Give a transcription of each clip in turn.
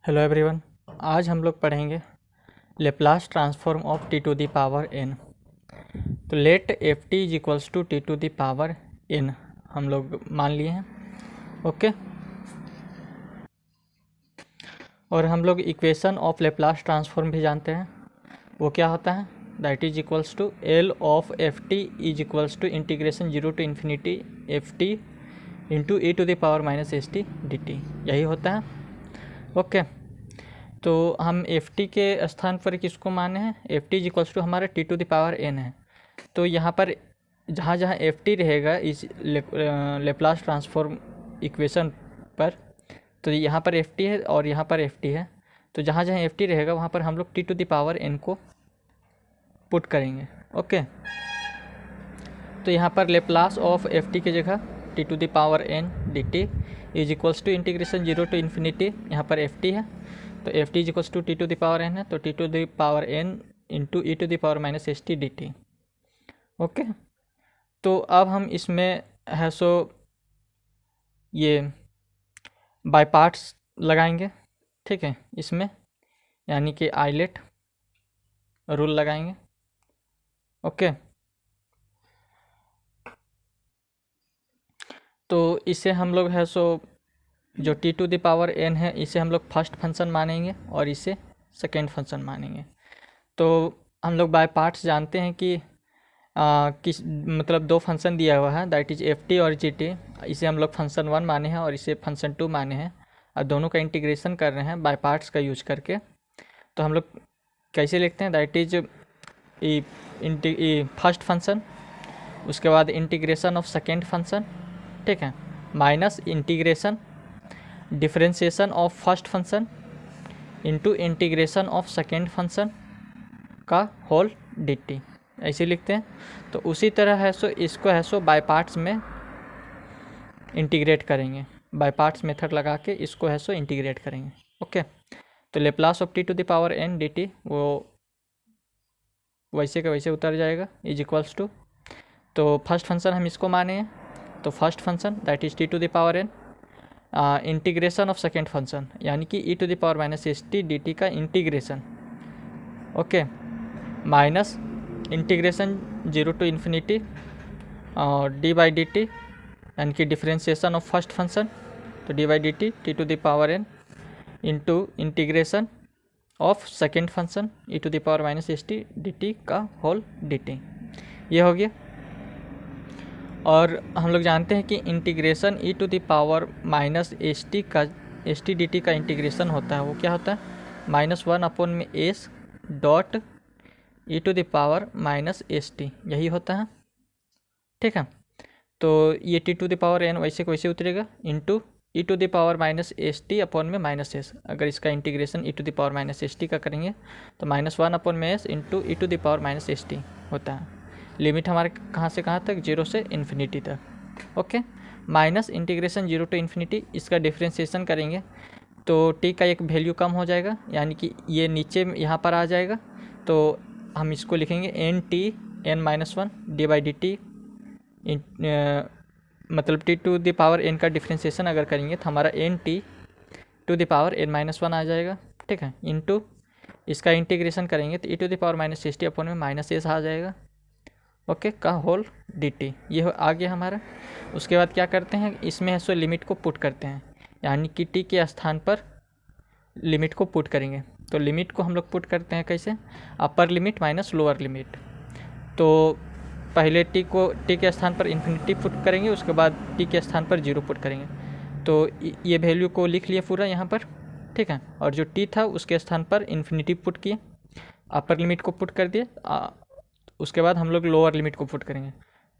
Hello everyone. आज हम लोग पढ़ेंगे Laplace transform of t to the power N. तो let f T is equals to T to the power n हम लोग मान लिए हैं। ओके, और हम लोग इक्वेशन ऑफ लेप्लास ट्रांसफॉर्म भी जानते हैं। वो क्या होता है? That is equals to L of F T is equals to integration zero to infinity F T into E to the power minus S T D T, यही होता है। ओके, तो हम एफ टी के स्थान पर किसको माने हैं? एफ टी इक्वल्स टू हमारा T to the power N है। तो यहाँ पर जहाँ जहाँ एफ टी रहेगा इस लेप्लास ट्रांसफॉर्म इक्वेशन पर, तो यहाँ पर एफ टी है और यहाँ पर एफ टी है। तो जहाँ जहाँ एफ टी रहेगा वहाँ पर हम लोग T to the power N को पुट करेंगे। ओके, तो यहाँ पर लेप्लास ऑफ एफ टी की जगह T to the power N D T is equals to integration zero to infinity, यहाँ पर एफ टी है तो F T is equals to T to the power N है, तो T to the power N into E to the power minus S T D T. Okay, तो अब हम इसमें है सो ये बाय पार्ट्स लगाएंगे, ठीक है, इसमें यानी कि आइलेट रूल लगाएंगे। ओके, तो इसे हम लोग है सो जो T to the power N है इसे हम लोग फर्स्ट फंक्शन मानेंगे और इसे सेकेंड फंक्शन मानेंगे। तो हम लोग बाय पार्ट्स जानते हैं कि किस मतलब दो फंक्शन दिया हुआ है, दैट इज एफ टी और जी टी। इसे हम लोग फंक्शन वन माने हैं और इसे फंक्शन टू माने हैं, और दोनों का इंटीग्रेशन कर रहे हैं बाय पार्ट्स का यूज करके। तो हम लोग कैसे लिखते हैं? दैट इज फर्स्ट फंक्शन, उसके बाद इंटीग्रेशन ऑफ सेकेंड फंक्शन, ठीक है, minus integration differentiation of first function into integration of second function का होल डी टी, ऐसे लिखते हैं। तो उसी तरह है सो इसको है सो बाय पार्ट्स में इंटीग्रेट करेंगे, बाय पार्ट्स मेथड लगा के इसको है सो इंटीग्रेट करेंगे। ओके, तो Laplace of t to the power N D t वो वैसे का वैसे उतर जाएगा, इज इक्वल्स टू, तो फर्स्ट फंक्शन हम इसको माने हैं, तो first function that is t to the power n integration of second function यानी कि ई to the power minus S T D T का integration, okay, minus integration zero to infinity D by D T यानी कि differentiation of first function, तो D by D T T to the power N into integration of second function E to the power minus S T D T का whole D T, ये हो गया। और हम लोग जानते हैं कि integration E to the power minus S T D T का इंटीग्रेशन होता है, वो क्या होता है? माइनस वन अपॉन में S dot E to the power minus S T, यही होता है, ठीक है। तो ये T to the power N वैसे को वैसे उतरेगा into E to the power minus S T upon में माइनस एस। अगर इसका integration E to the power minus S T का करेंगे तो माइनस वन अपॉन में S into E to the power minus S T होता है। Limit हमारे कहाँ से कहाँ तक? जीरो से इन्फिनिटी तक। Okay, minus integration zero to infinity, इसका डिफ्रेंशिएशन करेंगे तो टी का एक वैल्यू कम हो जाएगा, यानी कि ये नीचे यहाँ पर आ जाएगा। तो हम इसको लिखेंगे n t n minus one d by D t, मतलब t to the power n का डिफ्रेंशिएशन अगर करेंगे तो हमारा n t to the power n minus one आ जाएगा, ठीक है, इंटू इसका इंटीग्रेशन करेंगे तो e to the power minus S T upon में माइनस एस आ जाएगा, ओके, का होल डी टी, ये आ गया हमारा। उसके बाद क्या करते हैं? इसमें है सो लिमिट को पुट करते हैं, यानी कि टी के स्थान पर लिमिट को पुट करेंगे। तो लिमिट को हम लोग पुट करते हैं कैसे? अपर लिमिट माइनस लोअर लिमिट। तो पहले टी के स्थान पर इन्फिनिटी पुट करेंगे, उसके बाद टी के स्थान पर जीरो पुट करेंगे। तो ये वैल्यू को लिख लिए पूरा यहाँ पर, ठीक है, और जो टी था उसके स्थान पर इन्फिनिटी पुट किए, अपर लिमिट को पुट कर दिए, उसके बाद हम लोग लोअर लिमिट को पुट करेंगे।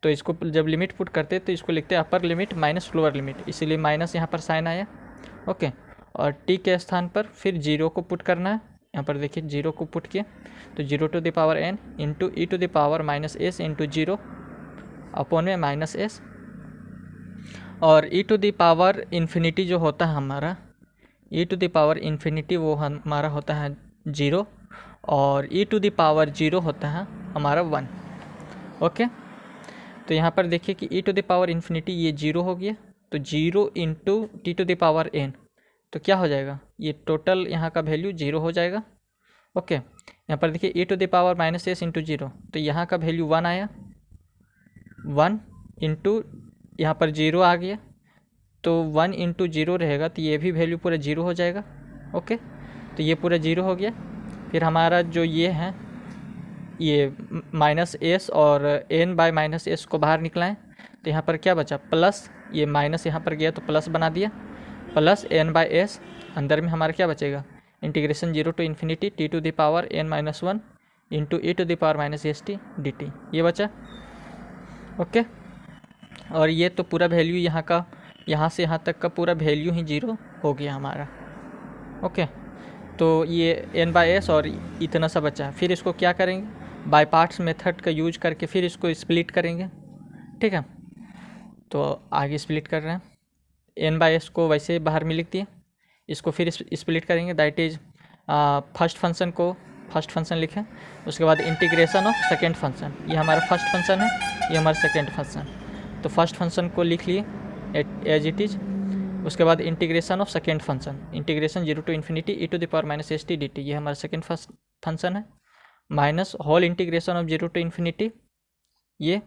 तो इसको जब लिमिट पुट करते हैं तो इसको लिखते हैं अपर लिमिट माइनस लोअर लिमिट, इसीलिए माइनस यहाँ पर साइन आया, ओके। और टी के स्थान पर फिर जीरो को पुट करना है, यहाँ पर देखिए जीरो को पुट किया तो zero to the power N into E to the power minus S into zero upon में माइनस एस, और ई टू द पावर इन्फिनिटी जो होता है हमारा, E to the power infinity वो हमारा होता है जीरो, और ई टू द पावर जीरो होता है हमारा वन, ओके। तो यहाँ पर देखिए कि ई टू द पावर इन्फिनिटी ये जीरो हो गया, तो zero into T to the power N, तो क्या हो जाएगा, ये टोटल यहाँ का वैल्यू 0 हो जाएगा। ओके, यहाँ पर देखिए e to the power minus S into 0, तो यहाँ का वैल्यू 1 आया, 1 इंटू यहाँ पर 0 आ गया, तो 1 इंटू 0 रहेगा, तो ये भी वैल्यू पूरा 0 हो जाएगा। ओके, तो ये पूरा 0 हो गया। फिर हमारा जो ये है, ये माइनस एस और एन बाय माइनस एस को बाहर निकलाएं, तो यहाँ पर क्या बचा, प्लस, ये माइनस यहाँ पर गया तो प्लस बना दिया, प्लस एन बाय एस, अंदर में हमारा क्या बचेगा, integration 0 to infinity T to the power n minus 1 into e to the power minus S T D T, ये बचा। ओके, और ये तो पूरा वैल्यू यहाँ का, यहाँ से यहाँ तक का पूरा वैल्यू ही 0 हो गया हमारा। ओके, तो ये n बाय एस और इतना सा बचा। फिर इसको क्या करेंगे, बाय पार्ट्स मेथड का यूज करके फिर इसको स्प्लिट करेंगे। ठीक है, तो आगे स्प्लिट कर रहे हैं, n बाय एस को वैसे बाहर में लिख दिए, इसको फिर स्प्लिट करेंगे, दैट इज फर्स्ट फंक्शन को फर्स्ट फंक्शन लिखें, उसके बाद इंटीग्रेशन ऑफ सेकेंड फंक्शन, ये हमारा फर्स्ट फंक्शन है, ये हमारा सेकेंड फंक्शन, तो फर्स्ट फंक्शन को लिख लिए एज इट इज, उसके बाद integration of second function, integration 0 to infinity E to the power minus S T D T, ये हमारा सेकेंड फंक्शन है, minus whole integration of 0 to infinity ये,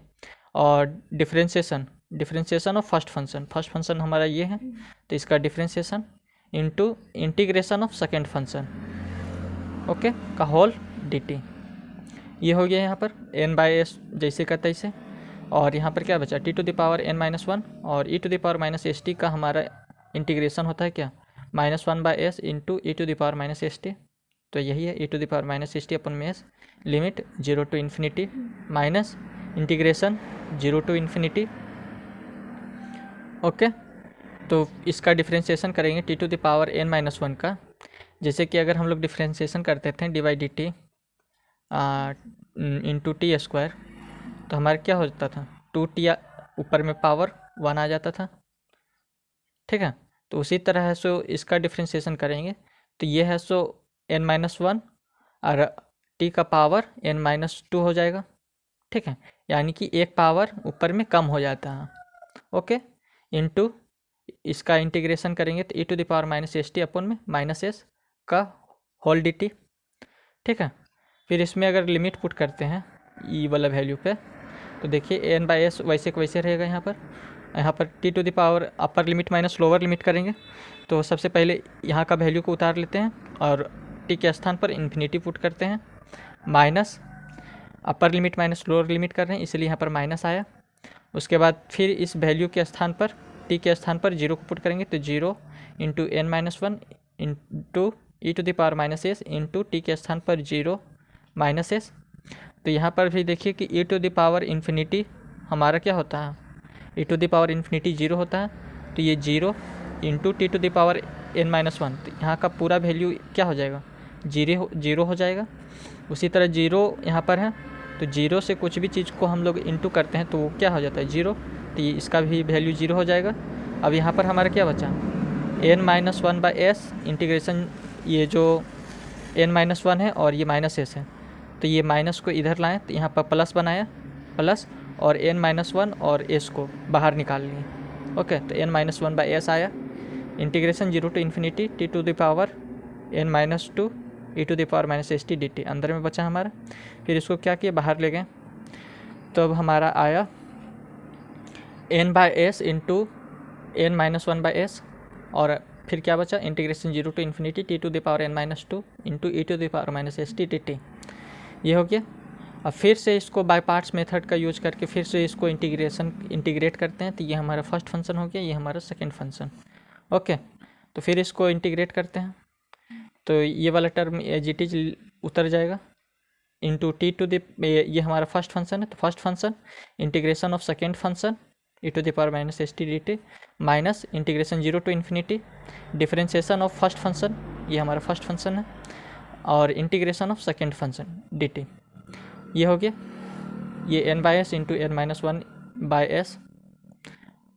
और डिफरेंशिएशन ऑफ फर्स्ट फंक्शन हमारा ये है, तो इसका differentiation into integration of second function, okay, का होल डी टी, ये हो गया यहाँ पर n बाई एस जैसे का तैसे। और यहाँ पर क्या बचा, t to the power n minus 1 और e to the power minus S T का हमारा इंटीग्रेशन होता है क्या, -1 by S into E to the power minus S t, तो यही है e to the power minus S t upon में s, limit 0 to infinity minus integration 0 to infinity. Okay, तो इसका डिफ्रेंशिएशन करेंगे t to the power n minus 1 का, जैसे कि अगर हम लोग डिफ्रेंशिएशन करते थे D by D T into T square, तो हमारा क्या हो जाता था, 2t ऊपर में पावर 1 आ जाता था। ठीक है, तो उसी तरह है सो इसका डिफ्रेंशिएशन करेंगे, तो ये है सो n माइनस 1 और t का पावर n माइनस 2 हो जाएगा। ठीक है, यानी कि एक पावर ऊपर में कम हो जाता है। ओके, इंटू इसका इंटीग्रेशन करेंगे तो e to the power minus S t upon में माइनस एस का होल डी टी। ठीक है, फिर इसमें अगर लिमिट पुट करते हैं ई वाला वैल्यू पे, तो देखिए n बाई एस वैसे को वैसे रहेगा। यहाँ पर T to the power upper limit minus lower limit करेंगे, तो सबसे पहले यहाँ का वैल्यू को उतार लेते हैं और टी के स्थान पर इन्फिनिटी पुट करते हैं, minus upper limit minus lower limit कर रहे हैं इसलिए यहाँ पर माइनस आया। उसके बाद फिर इस वैल्यू के स्थान पर, टी के स्थान पर 0 को पुट करेंगे, तो 0 into n minus 1 into E to the power minus S into T के स्थान पर 0 माइनस एस। तो यहाँ पर भी देखिए कि e to the power infinity हमारा क्या होता है, e to the power infinity 0 होता है, तो ये 0 into T to the power n minus 1, तो यहाँ का पूरा वैल्यू क्या हो जाएगा, 0 हो जाएगा। उसी तरह 0 यहाँ पर है, तो 0 से कुछ भी चीज़ को हम लोग इंटू करते हैं तो वो क्या हो जाता है 0, तो ये इसका भी वैल्यू 0 हो जाएगा। अब यहाँ पर हमारा क्या बचा, n minus 1 by s integration, ये जो n माइनस 1 है और ये माइनस एस है, तो ये माइनस को इधर लाएं, तो यहाँ पर प्लस बनाया, प्लस और n माइनस 1 और s को बाहर निकाल लिए। ओके, तो n माइनस 1 बाई एस आया, integration 0 to infinity T to the power n minus 2 E to the power minus S T D T, अंदर में बचा हमारा। फिर इसको क्या किया, बाहर ले गए, तो अब हमारा आया n by S into n minus 1 by S, और फिर क्या बचा, integration 0 to infinity T to the power n minus 2 into E to the power minus S T D T, ये हो गया। अब फिर से इसको बाय पार्ट्स मेथड का यूज करके फिर से इसको इंटीग्रेट करते हैं, तो ये हमारा फर्स्ट फंक्शन हो गया, ये हमारा सेकंड फंक्शन। ओके, तो फिर इसको इंटीग्रेट करते हैं, तो ये वाला टर्म एज इट इज उतर जाएगा, इंटू टी टू द, ये हमारा फर्स्ट फंक्शन है, तो first function integration of second function E to the power minus S T D t minus integration 0 to infinity differentiation of first function, ये हमारा first function है, और integration of second function d T, ये हो गया। ये n by S into n minus 1 by S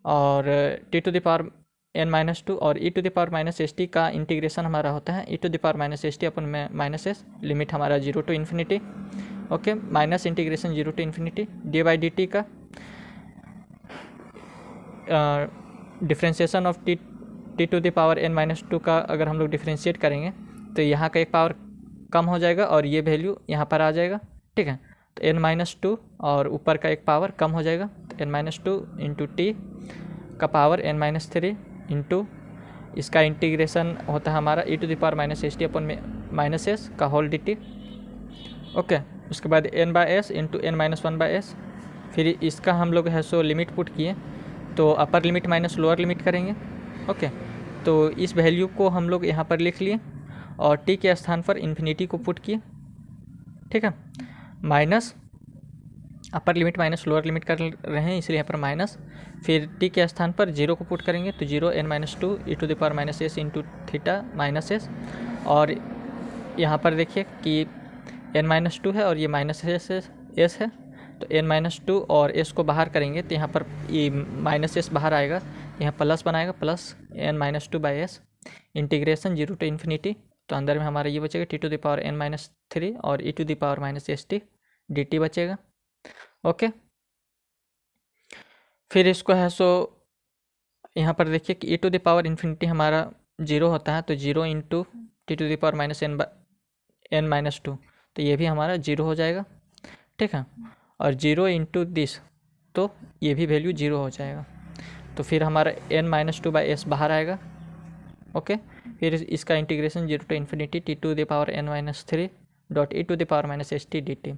और t to the power n minus 2 और ई to the power minus S T का इंटीग्रेशन हमारा होता है e to the power minus S t upon में माइनस एस, लिमिट हमारा 0 to infinity. Okay, minus integration 0 to infinity D by D T का differentiation of t T to the power n minus two का अगर हम लोग differentiate करेंगे तो यहाँ का एक पावर कम हो जाएगा और ये वैल्यू यहाँ पर आ जाएगा, ठीक है। तो n माइनस टू और ऊपर का एक पावर कम हो जाएगा, तो n minus two into t का power n minus three into इसका इंटीग्रेशन होता है हमारा e to the power minus S t upon में माइनस एस का होल डी टी, ओके। उसके बाद n by S into n minus one by s. फिर इसका हम लोग है सो लिमिट पुट किए तो अपर लिमिट माइनस लोअर लिमिट करेंगे, ओके। तो इस वैल्यू को हम लोग यहाँ पर लिख लिए और t के स्थान पर इन्फिनिटी को पुट किए, ठीक है। Minus upper limit minus lower limit कर रहे हैं इसलिए यहाँ पर माइनस, फिर t के स्थान पर जीरो को पुट करेंगे तो zero n minus two e to the power minus S into theta minus S. और यहाँ पर देखिए कि n माइनस टू है और ये माइनस एस है, तो n माइनस टू और s को बाहर करेंगे तो यहाँ पर ये माइनस एस बाहर आएगा, यहाँ प्लस बनाएगा, plus n minus two by s integration zero to infinity. तो अंदर में हमारा ये बचेगा t to the power n minus three और ई to the power minus S T D t बचेगा, ओके। फिर इसको है सो यहाँ पर देखिए कि ई टू द पावर इन्फिनिटी हमारा जीरो होता है, तो zero into T to the power minus n minus two, तो ये भी हमारा जीरो हो जाएगा, ठीक है। और जीरो इंटू दिस तो ये भी वैल्यू जीरो हो जाएगा, तो फिर हमारा n minus two by s बाहर आएगा, ओके। फिर इसका integration zero to infinity T to the power n minus three dot E to the power minus S T D t,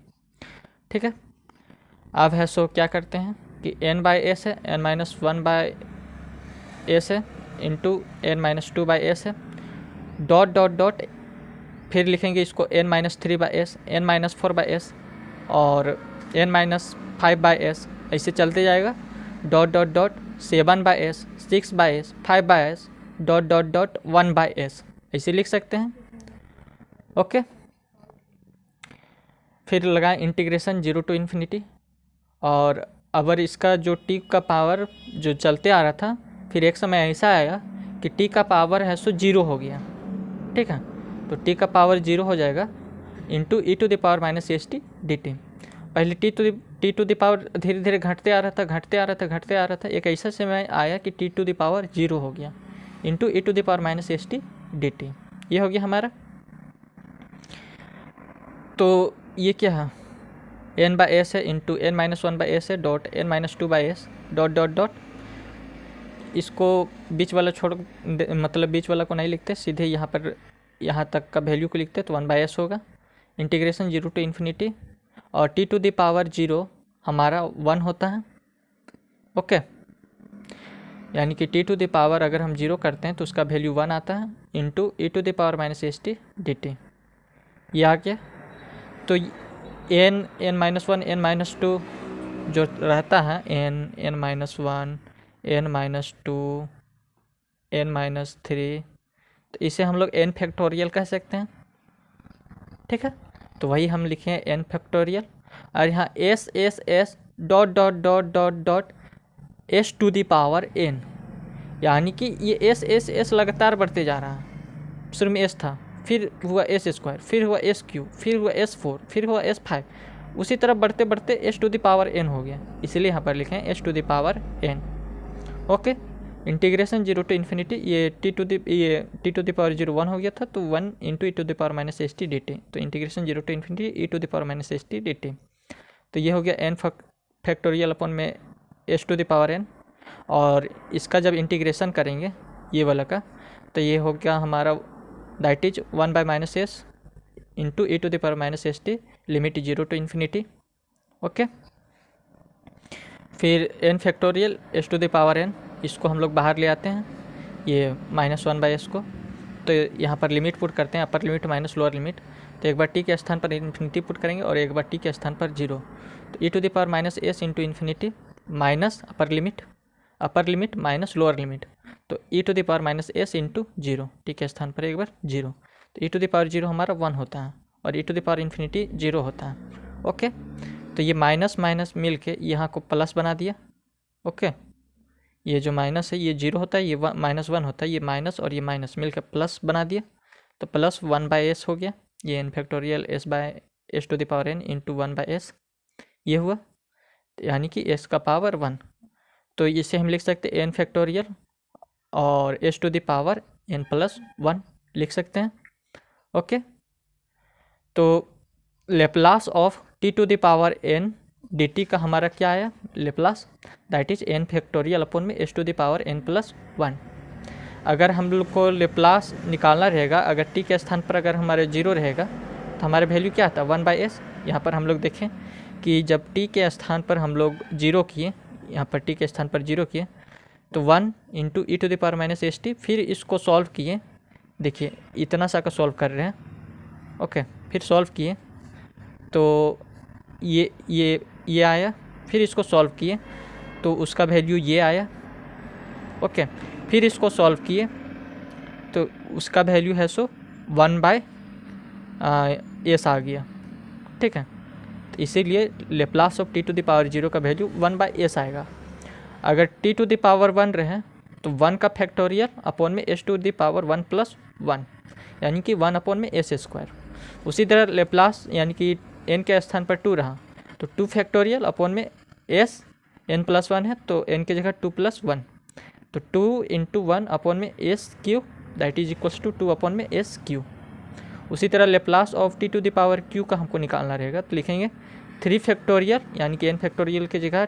ठीक है। अब है सो क्या करते हैं कि n बाई एस है, n minus one by s है into n minus two by s है, डॉट डॉट डॉट, फिर लिखेंगे इसको n minus three by s, n minus four by S और n minus five by s, ऐसे चलते जाएगा, dot dot dot seven by s, six by s, five by s, dot dot dot one by s, ऐसे लिख सकते हैं, okay. फिर लगाएं इंटीग्रेशन जीरो टू इन्फिनिटी, और अगर इसका जो t का पावर जो चलते आ रहा था फिर एक समय ऐसा आया कि t का पावर है सो जीरो हो गया, ठीक है। तो t का पावर जीरो हो जाएगा into E to the power minus S T D t. पहले टी टू द पावर धीरे धीरे घटते आ रहा था, एक ऐसा समय आया कि t to the power zero हो गया into E to the power minus S T D T, ये हो गया हमारा। तो ये क्या है, n बाई एस है into n minus one by s है dot n minus two by s dot dot dot, इसको बीच वाला छोड़ मतलब बीच वाला को नहीं लिखते, सीधे यहाँ पर यहाँ तक का वैल्यू को लिखते तो वन बाई एस होगा, इंटीग्रेशन जीरो टू इन्फिनिटी, और t to the power zero हमारा वन होता है, ओके। यानी कि टी टू द पावर अगर हम जीरो करते हैं तो उसका वैल्यू वन आता है into E to the power minus S T D T, ये आ गया। तो n minus one n minus two जो रहता है n minus one n minus two n minus three, तो इसे हम लोग n फैक्टोरियल कह सकते हैं, ठीक है। तो वही हम लिखे हैं n फैक्टोरियल, और यहाँ s s s dot dot dot dot dot s to the power n, यानी कि ये s s s लगातार बढ़ते जा रहा है। शुरू में s था, फिर हुआ एस स्क्वायर, फिर हुआ एस क्यू, फिर हुआ एस फोर, फिर हुआ एस फाइव, उसी तरह बढ़ते बढ़ते s to the power n हो गया, इसीलिए यहाँ पर लिखें s to the power n, okay. Integration zero to infinity, ये T to the power zero one हो गया था, तो one into E to the power minus S T D t, तो integration zero to infinity E to the power minus S T D t, तो ये हो गया एन फैक्टोरियल अपन में s to the power n. और इसका जब integration करेंगे ये वाला का, तो ये हो गया हमारा that is one by minus S into E to the power minus S t, limit zero to infinity, okay. फिर n factorial s to the power n, इसको हम लोग बाहर ले आते हैं, ये माइनस वन बाई एस को, तो यहाँ पर लिमिट पुट करते हैं, अपर लिमिट माइनस लोअर लिमिट, तो एक बार टी के स्थान पर इन्फिनिटी पुट करेंगे और एक बार टी के स्थान पर जीरो, तो e to the power minus S into infinity minus upper limit minus lower limit, तो e to the power minus S into zero, t के स्थान पर एक बार जीरो, तो e to the power zero हमारा वन होता है और ई to the power infinity zero होता है, ओके। तो ये माइनस माइनस मिल के यहाँ को प्लस बना दिया, ओके। ये जो माइनस है ये जीरो होता है, ये माइनस वन होता है, ये माइनस और ये माइनस मिल के प्लस बना दिया, तो प्लस वन बाई एस हो गया, ये n factorial s by s to the power N into one by s, ये हुआ, यानी कि एस का पावर वन। तो इसे हम लिख सकते हैं एन फैक्टोरियल और s to the power n plus 1 लिख सकते हैं। ओके, तो Laplace of t to the power N D T का हमारा क्या आया Laplace, that is n factorial upon में s to the power n plus 1। अगर हम लोग को लेप्लास निकालना रहेगा, अगर टी के स्थान पर अगर हमारे 0 रहेगा तो हमारा वैल्यू क्या आता 1/s। यहाँ पर हम लोग देखें कि जब टी के स्थान पर हम लोग 0 किए, यहाँ पर टी के स्थान पर 0 किए तो 1 into E to the power minus S t, फिर इसको सॉल्व किए, देखिए इतना सा का सॉल्व कर रहे हैं। ओके, फिर सॉल्व किए तो ये आया, फिर इसको सॉल्व किए तो उसका वैल्यू ये आया। ओके, फिर इसको सॉल्व किए तो उसका वैल्यू है सो 1/s आ गया। ठीक है, तो इसीलिए Laplace of t to the power 0 का वैल्यू 1/s आएगा। अगर टी टू द पावर 1 रहे तो 1 का फैक्टोरियल अपॉन में s to the power 1 plus 1, यानी कि 1 अपॉन में एस स्क्वायर। उसी तरह लेप्लास यानी कि n के स्थान पर 2 रहा तो 2 फैक्टोरियल अपॉन में s n प्लस 1 है तो n की जगह 2 प्लस 1, तो 2 इंटू 1 अपॉन में s q that is equals to 2 upon में एस क्यू। उसी तरह Laplace of t to the power q का हमको निकालना रहेगा तो लिखेंगे 3 फैक्टोरियल यानी कि n फैक्टोरियल की जगह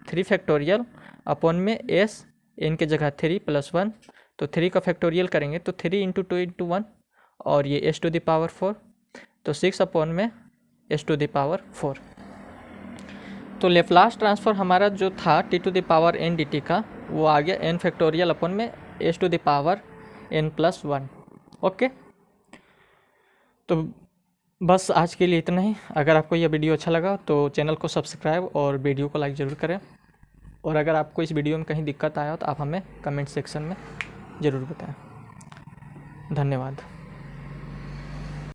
3 फैक्टोरियल अपॉन में एस n की जगह 3 प्लस 1, तो 3 का फैक्टोरियल करेंगे तो 3 इंटू 2 इंटू 1 और ये एस टू द पावर 4, तो 6 अपॉन में एस टू द पावर 4। तो लेप्लास ट्रांसफर हमारा जो था t to the power N D T का वो आ गया एन फैक्टोरियल अपॉन में s to the power n plus 1। Okay, तो बस आज के लिए इतना ही। अगर आपको यह वीडियो अच्छा लगा तो चैनल को सब्सक्राइब और वीडियो को लाइक ज़रूर करें, और अगर आपको इस वीडियो में कहीं दिक्कत आया हो तो आप हमें कमेंट सेक्शन में ज़रूर बताएं। धन्यवाद।